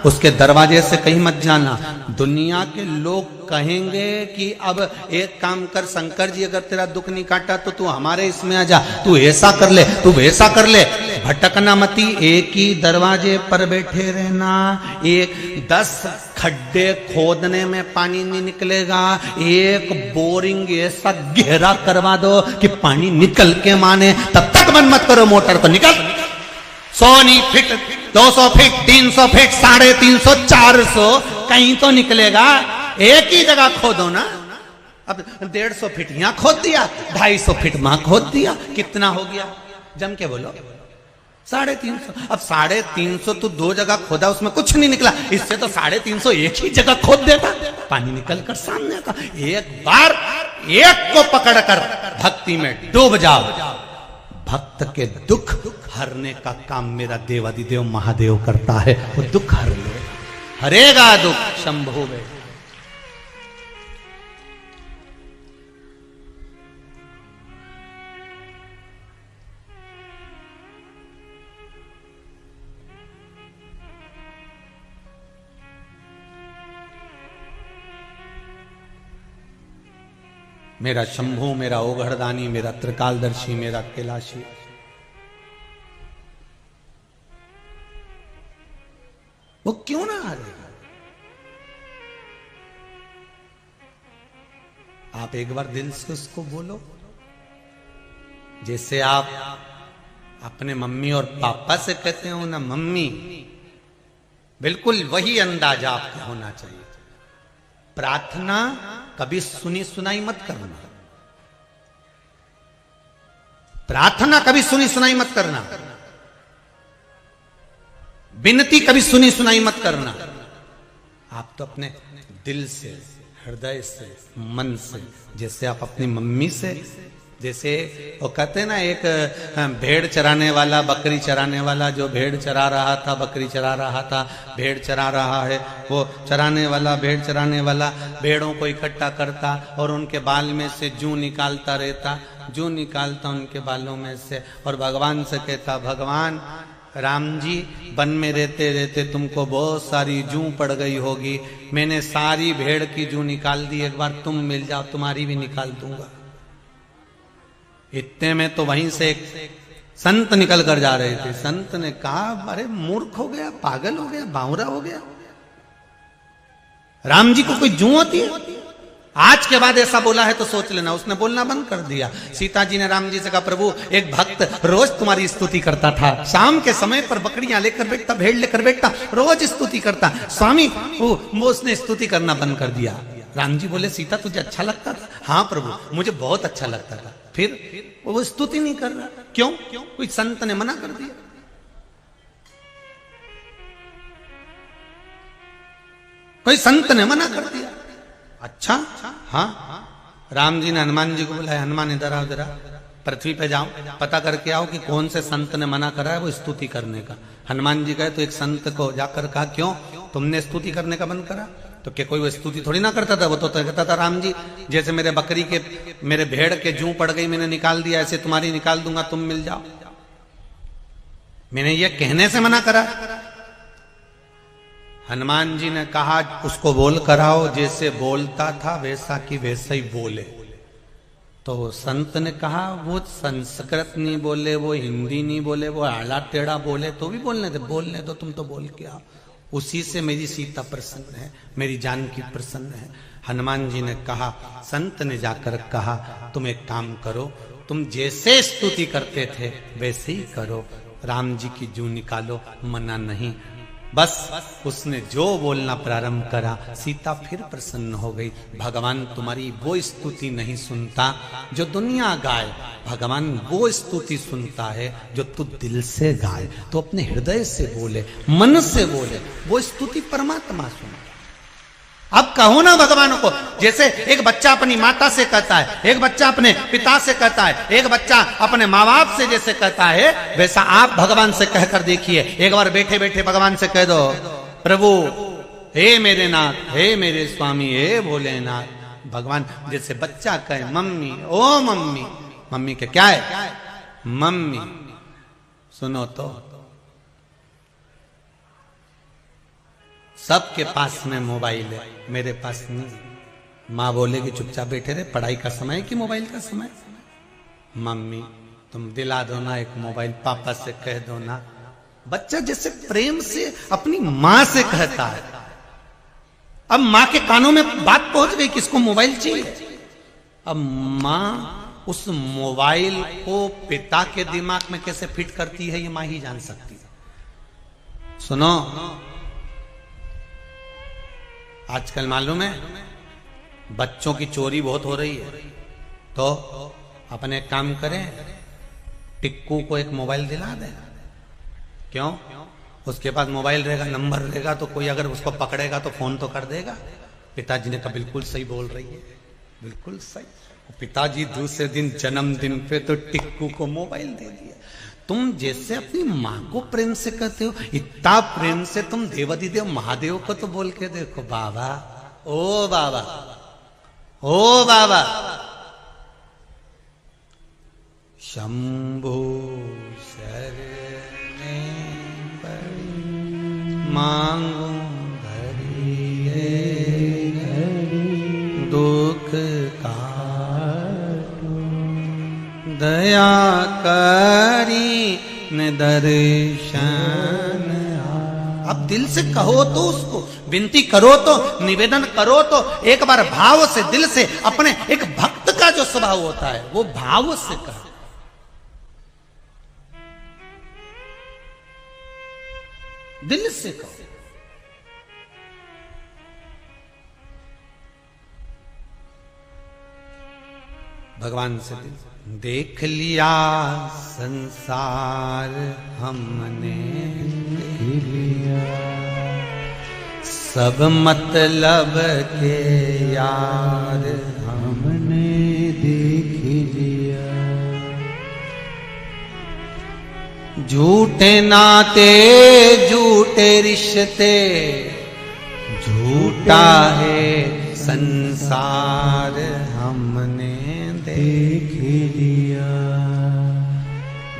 उसके दरवाजे से कहीं मत जाना। दुनिया के लोग कहेंगे कि अब एक काम कर शंकर जी, अगर तेरा दुख नहीं काटा तो तू हमारे इसमें आ जा, तू ऐसा कर ले, तू वैसा कर ले। भटकना मती, एक ही दरवाजे पर बैठे रहना। 10 खड्डे खोदने में पानी नहीं निकलेगा, एक बोरिंग ऐसा गहरा करवा दो कि पानी निकल के माने, तब तक मन मत करो मोटर को, निकल 100 फीट 200 फीट 300 फीट 350 400 कहीं तो निकलेगा। एक ही जगह खोदो ना। अब 150 फीट यहां खोद दिया, 250 फीट वहां खोद दिया, कितना हो गया? जम के बोलो 350। अब 350 तो 2 जगह खोदा, उसमें कुछ नहीं निकला, इससे तो 350 एक ही जगह खोद देता, पानी निकल कर सामने आता। एक बार एक को पकड़कर भक्ति में डूब जाओ, भक्त के दुख हरने का काम मेरा देवादिदेव महादेव करता है। वो दुख हर ले, हरेगा दुख शंभु में। मेरा शंभु, मेरा ओघड़दानी, मेरा त्रिकालदर्शी, मेरा कैलाशी, वो क्यों ना हारेगा? आप एक बार दिल से उसको बोलो, जैसे आप अपने मम्मी और पापा से कहते हो ना मम्मी, बिल्कुल वही अंदाजा आपका होना चाहिए। प्रार्थना कभी सुनी सुनाई मत करना, प्रार्थना कभी सुनी सुनाई मत करना, विनती कभी सुनी सुनाई मत करना। आप तो अपने दिल से, हृदय से, मन से, जैसे आप अपनी मम्मी से, जैसे वो कहते हैं ना एक भेड़ चराने वाला, बकरी चराने वाला, जो भेड़ चरा रहा था, बकरी चरा रहा था, भेड़ चरा रहा है, वो चराने वाला, भेड़ चराने वाला भेड़ों को इकट्ठा करता और उनके बाल में से जूं निकालता रहता, जूं निकालता उनके बालों में से, और भगवान से कहता, भगवान राम जी वन में रहते रहते तुमको बहुत सारी जूं पड़ गई होगी, मैंने सारी भेड़ की जूं निकाल दी, एक बार तुम मिल जाओ, तुम्हारी भी निकाल दूंगा। इतने में तो वहीं से एक संत निकल कर जा रहे थे। संत ने कहा, अरे मूर्ख हो गया, पागल हो गया, बावरा हो गया, राम जी को कोई जूं होती है? आज के बाद ऐसा बोला है तो सोच लेना। उसने बोलना बंद कर दिया। सीता जी ने राम जी से कहा, प्रभु एक भक्त रोज तुम्हारी स्तुति करता था, शाम के समय पर बकरियां लेकर बैठता, भेड़ लेकर बैठता, रोज स्तुति करता, स्वामी वो उसने स्तुति करना बंद कर दिया। राम जी बोले, सीता तुझे अच्छा लगता था? हाँ प्रभु मुझे बहुत अच्छा लगता था। फिर वो स्तुति नहीं कर रहा, क्यों? कोई संत ने मना कर दिया। कोई संत ने मना कर दिया। अच्छा हाँ, राम जी ने हनुमान जी को बुलाया, हनुमान इधर आओ, जरा पृथ्वी पे जाओ, पता करके आओ कि कौन से संत ने मना करा है वो स्तुति करने का। हनुमान जी गए तो एक संत को जाकर कहा, क्यों तुमने स्तुति करने का बंद करा? तो क्या कोई वो स्तुति थोड़ी ना करता था, वो तो कहता था, राम जी जैसे मेरे बकरी के, मेरे भेड़ के जूं पड़ गई, मैंने निकाल दिया, ऐसे तुम्हारी निकाल दूंगा, तुम मिल जाओ। मैंने ये कहने से मना करा? हनुमान जी ने कहा, उसको बोल कराओ, जैसे बोलता था वैसा कि वैसा ही बोले। तो संत ने कहा, वो संस्कृत नहीं बोले, वो हिंदी नहीं बोले, वो आड़ा टेढ़ा बोले तो भी बोलने दे, बोलने दो, तुम तो बोल के आओ। उसी से मेरी सीता प्रसन्न है, मेरी जानकी प्रसन्न है। हनुमान जी ने कहा, संत ने जाकर कहा, तुम एक काम करो, तुम जैसे स्तुति करते थे वैसे ही करो, राम जी की जूं निकालो, मना नहीं। बस उसने जो बोलना प्रारंभ करा, सीता फिर प्रसन्न हो गई। भगवान तुम्हारी वो स्तुति नहीं सुनता जो दुनिया गाए, भगवान वो स्तुति सुनता है जो तू दिल से गाए, तो अपने हृदय से बोले, मन से बोले, वो स्तुति परमात्मा सुना। अब कहो ना भगवान को, जैसे एक बच्चा अपनी माता से कहता है, एक बच्चा अपने पिता से कहता है, एक बच्चा अपने माँ बाप से जैसे कहता है, वैसा आप भगवान से कहकर देखिए। एक बार बैठे बैठे भगवान से कह दो, प्रभु हे मेरे नाथ, हे मेरे स्वामी, हे भोलेनाथ। भगवान जैसे बच्चा कहे मम्मी, ओ मम्मी, मम्मी के क्या है, मम्मी सुनो तो। सबके पास में मोबाइल है, मेरे पास नहीं। माँ बोलेगी चुपचाप बैठे रहे, पढ़ाई का समय कि मोबाइल का समय। मम्मी तुम दिला दो ना एक मोबाइल, पापा से कह दो ना। बच्चा जैसे प्रेम से अपनी माँ से कहता है। अब माँ के कानों में बात पहुंच गई कि इसको मोबाइल चाहिए। अब माँ उस मोबाइल को पिता के दिमाग में कैसे फिट करती है, ये माँ ही जान सकती है। सुनो, आजकल मालूम है बच्चों की चोरी बहुत हो रही है, तो अपने एक काम करें, टिक्कू को एक मोबाइल दिला दें। क्यों? उसके पास मोबाइल रहेगा, नंबर रहेगा, तो कोई अगर उसको पकड़ेगा तो फोन तो कर देगा। पिताजी ने कहा बिल्कुल सही बोल रही है, बिल्कुल सही। पिताजी दूसरे दिन जन्मदिन पे तो टिक्कू को मोबाइल दे दिया। तुम जैसे अपनी माँ को प्रेम से कहते हो, इतना प्रेम से तुम देवाधिदेव महादेव को तो बोल के देखो, बाबा ओ बाबा ओ बाबा। शंभु शरणे पड़ी मांगो धरिए दुख का दया करी न दर्शन। अब दिल से कहो तो उसको, विनती करो तो, निवेदन करो तो, एक बार भाव से, दिल से, अपने एक भक्त का जो स्वभाव होता है वो भाव से कहो। दिल से कहो। भगवान से देख लिया संसार हमने, सब मतलब के यार हमने देख लिया। झूठे नाते झूठे रिश्ते, झूठा है संसार हमने देख लिया।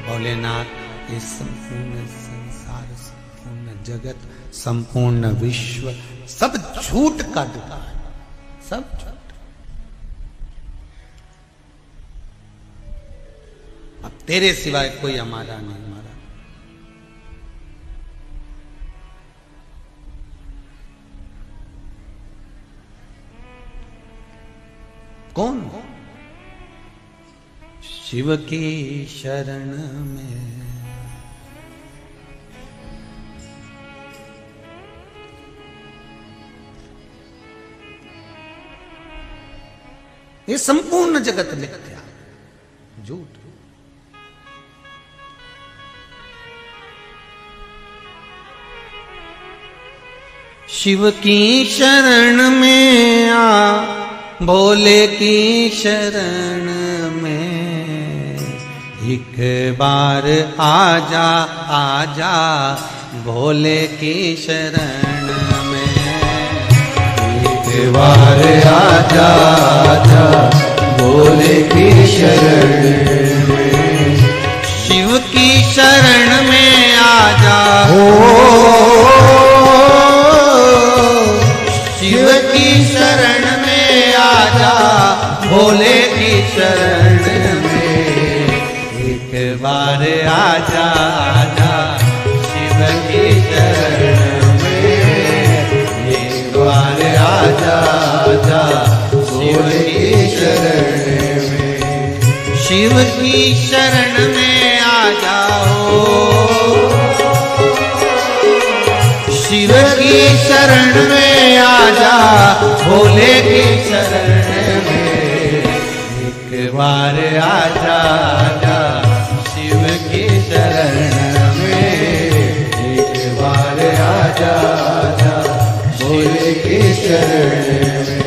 भोलेनाथ ये संपूर्ण संसार, संपूर्ण जगत, संपूर्ण विश्व सब झूठ का दुकान है, सब झूठ। अब तेरे सिवाय कोई हमारा नहीं, हमारा कौन? शिव की शरण में ये संपूर्ण जगत मिथ्या, झूठ। शिव की शरण में आ, भोले की शरण में एक बार आजा, आजा भोले की शरण में। एक बार आजा, आजा भोले की शरण में। शिव की शरण में आजा, शिव की शरण में आजा, भोले की शरण में। एक बार आजा, आजा शिव की शरण में। एक बार आजा, आजा शिव की शरण में। शिव की शरण में आ जाओ, शरण में आजा, भोले की शरण में एक बार आजा, आजा शिव की शरण में एक बार आजा, आजा भोले की शरण में।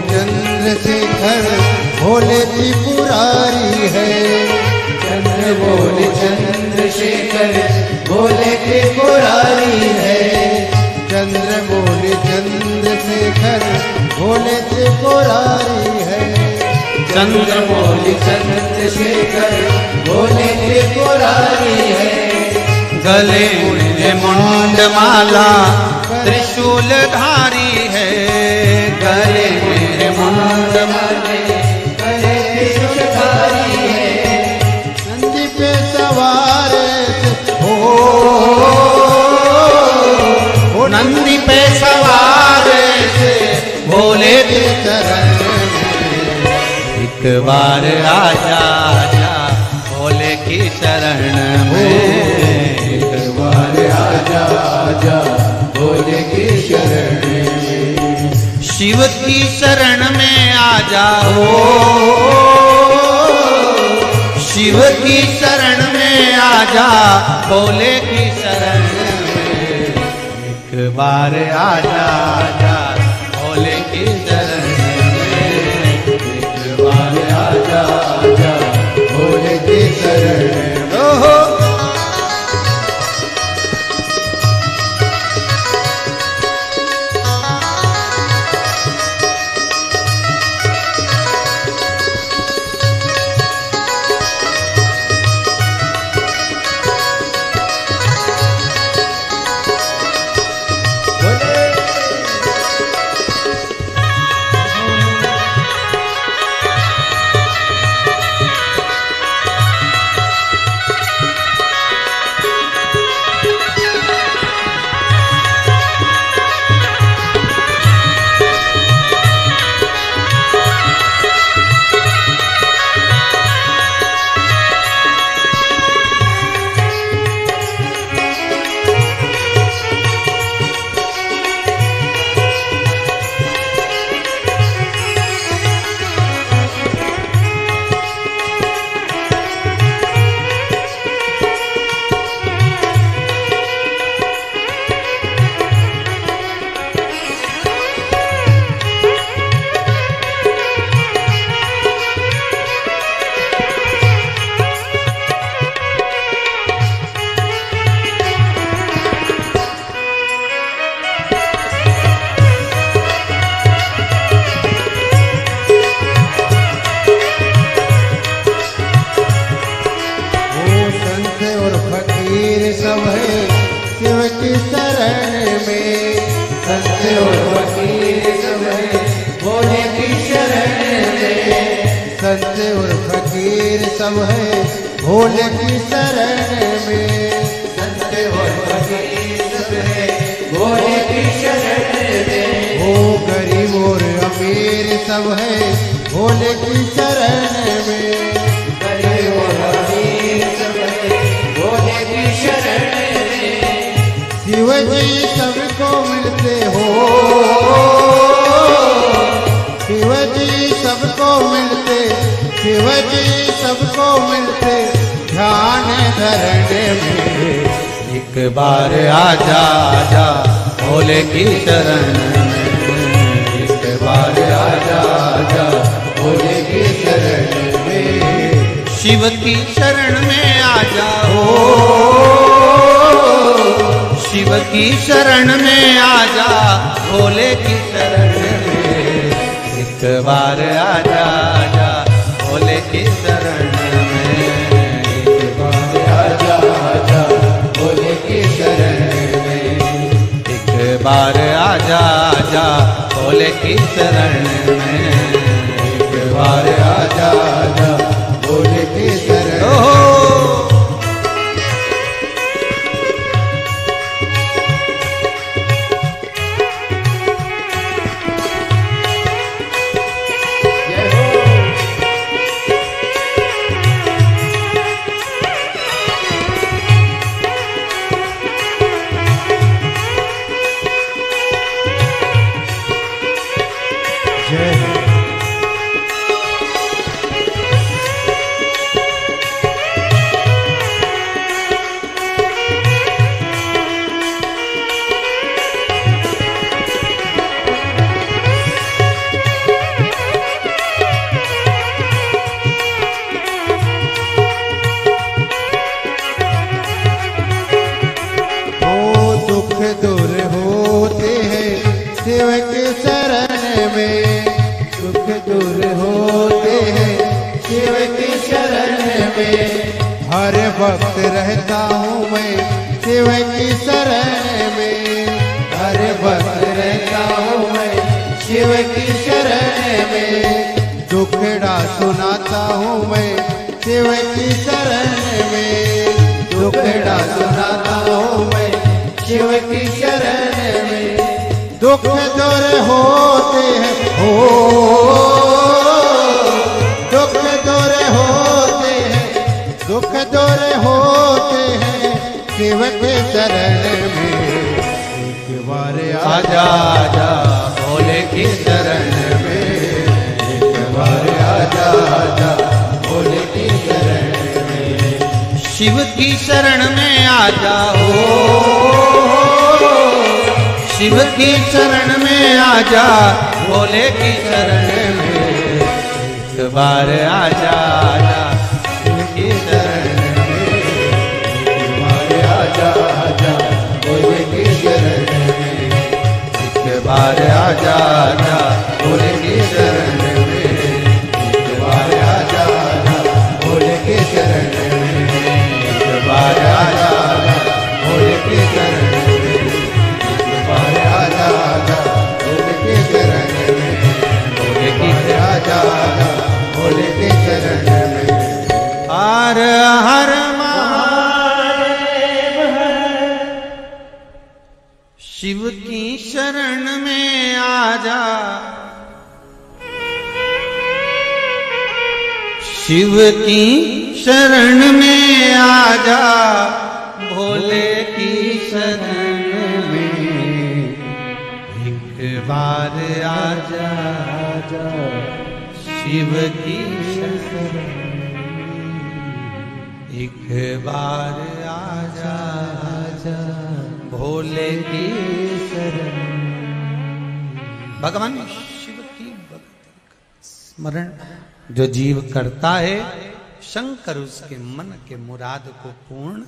चंद्रशेखर भोले त्रिपुरारी है, चंद्र बोले चंद्रशेखर भोले त्रिपुरारी है, चंद्र बोले चंद्रशेखर भोले त्रिपुरारी है, चंद्र बोले चंद्रशेखर भोले त्रिपुरारी है। गले में मुंड माला त्रिशूल धारी है, गले में मुंड माला गले त्रिशूल धारी है। नंदी पे सवार हो नंदी पे सवार से भोले के चरण एक बार आजा, आजा भोले की शरण में एक बार आजा, आजा भोले की शरण में। शिव की शरण में आजा, हो शिव की शरण में आजा, भोले की शरण में एक बार आजा, आजा भोले की शरण में एक बार आजा, आजा भोले की शरण में। ओहो सब है शिव की शरण में, संत और फकीर सब है भोले की शरण में। संत और फकीर सब है भोले की शरण में, संत और फकीर सब है भोले की शरण में। हो गरीब और अमीर सब है भोले भोले की शरण में। करे वो फकीर सब है भोले की शरण में। शिव जी सबको मिलते हो, शिव जी सबको मिलते, शिव जी सबको मिलते ध्यान धरने में। एक बार आजा आजा भोले की शरण में, एक बार आजा आजा भोले की शरण में। शिव की शरण में आ जाओ, शिव की शरण में आ जा भोले की शरण में। एक बार आजा आजा भोले की शरण में, एक बार आजा आजा भोले की शरण में। एक बार आजा आजा भोले की शरण में, एक बार आजा आजा भोले की शरण में। ओहो जय हो। दुख दूर होते हैं शिव के शरण में, दुख दूर होते हैं शिव की शरण में। हर वक्त रहता हूँ मैं शिव की शरण में, हर वक्त रहता हूँ मैं शिव की शरण में। दुखड़ा सुनाता हूँ मैं शिव की शरण में, दुखड़ा सुनाता हूँ मैं शिव की शरण में। दुख दूर होते हैं हो, दुख दूर होते हैं, दुख दूर होते हैं शिव के शरण में। एक बार आजा आजा भोले की शरण में, एक बार आजा आजा भोले की शरण में। शिव की शरण में आ जाओ, शिव की शरण में आ जा भोले की शरण में। एक बार आजा आजा शिव की शरण में, एक बार आजा आजा भोले की शरण में। एक बार आजा आजा भोले की शरण में, एक बार आजा आजा भोले की शरण में। एक बार आजा आजा भोले की शरण में। एक बार आजा आजा भोले की शरण में। भोले की बार आजा आजा भोले की शरण में। हर हर शिव की शरण में आजा, शिव की शरण में आजा भोले की शरण में। एक बार आजा आजा शिव की शरण में, एक बार आजा आजा भोले की शरण। भगवान शिव की भक्ति का स्मरण जो जीव करता है, शंकर उसके मन के मुराद को पूर्ण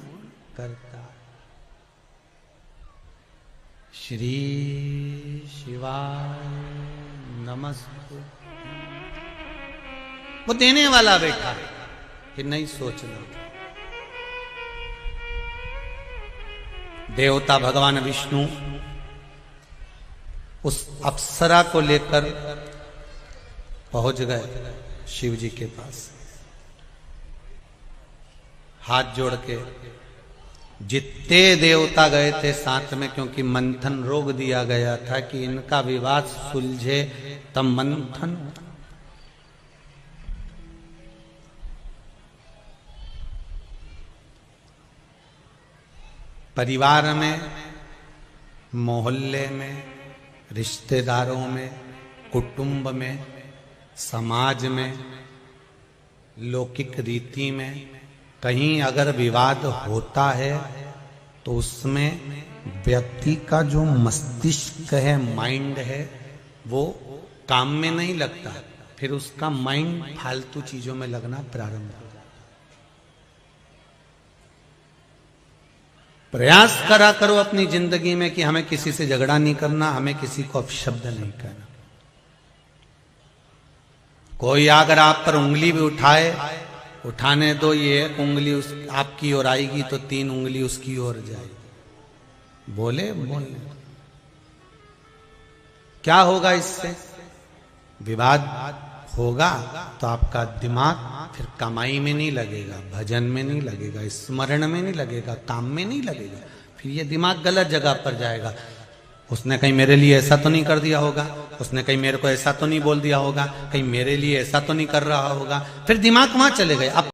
करता है। श्री शिवाय नमस्ते। वो देने वाला बैठा है कि नहीं सोच लो। देवता भगवान विष्णु उस अप्सरा को लेकर पहुंच गए शिव जी के पास। हाथ जोड़ के जितने देवता गए थे साथ में, क्योंकि मंथन रोक दिया गया था कि इनका विवाद सुलझे तब मंथन। परिवार में, मोहल्ले में, रिश्तेदारों में, कुटुंब में, समाज में, लौकिक रीति में कहीं अगर विवाद होता है तो उसमें व्यक्ति का जो मस्तिष्क है, माइंड है, वो काम में नहीं लगता, फिर उसका माइंड फालतू चीजों में लगना प्रारंभ हो जाता। प्रयास करा करो अपनी जिंदगी में कि हमें किसी से झगड़ा नहीं करना, हमें किसी को अपशब्द नहीं करना। कोई अगर आप पर उंगली भी उठाए, उठाने दो, ये एक उंगली उस आपकी ओर आएगी तो 3 उंगली उसकी ओर जाएगी। बोले क्या होगा इससे? विवाद होगा तो आपका दिमाग फिर कमाई में नहीं लगेगा, भजन में नहीं लगेगा, स्मरण में नहीं लगेगा, काम में नहीं लगेगा, फिर ये दिमाग गलत जगह पर जाएगा। उसने कहीं मेरे लिए ऐसा तो नहीं कर दिया होगा, उसने कहीं मेरे को ऐसा तो नहीं बोल दिया होगा, कहीं मेरे लिए ऐसा तो नहीं कर रहा होगा, फिर दिमाग वहां चले गए। अब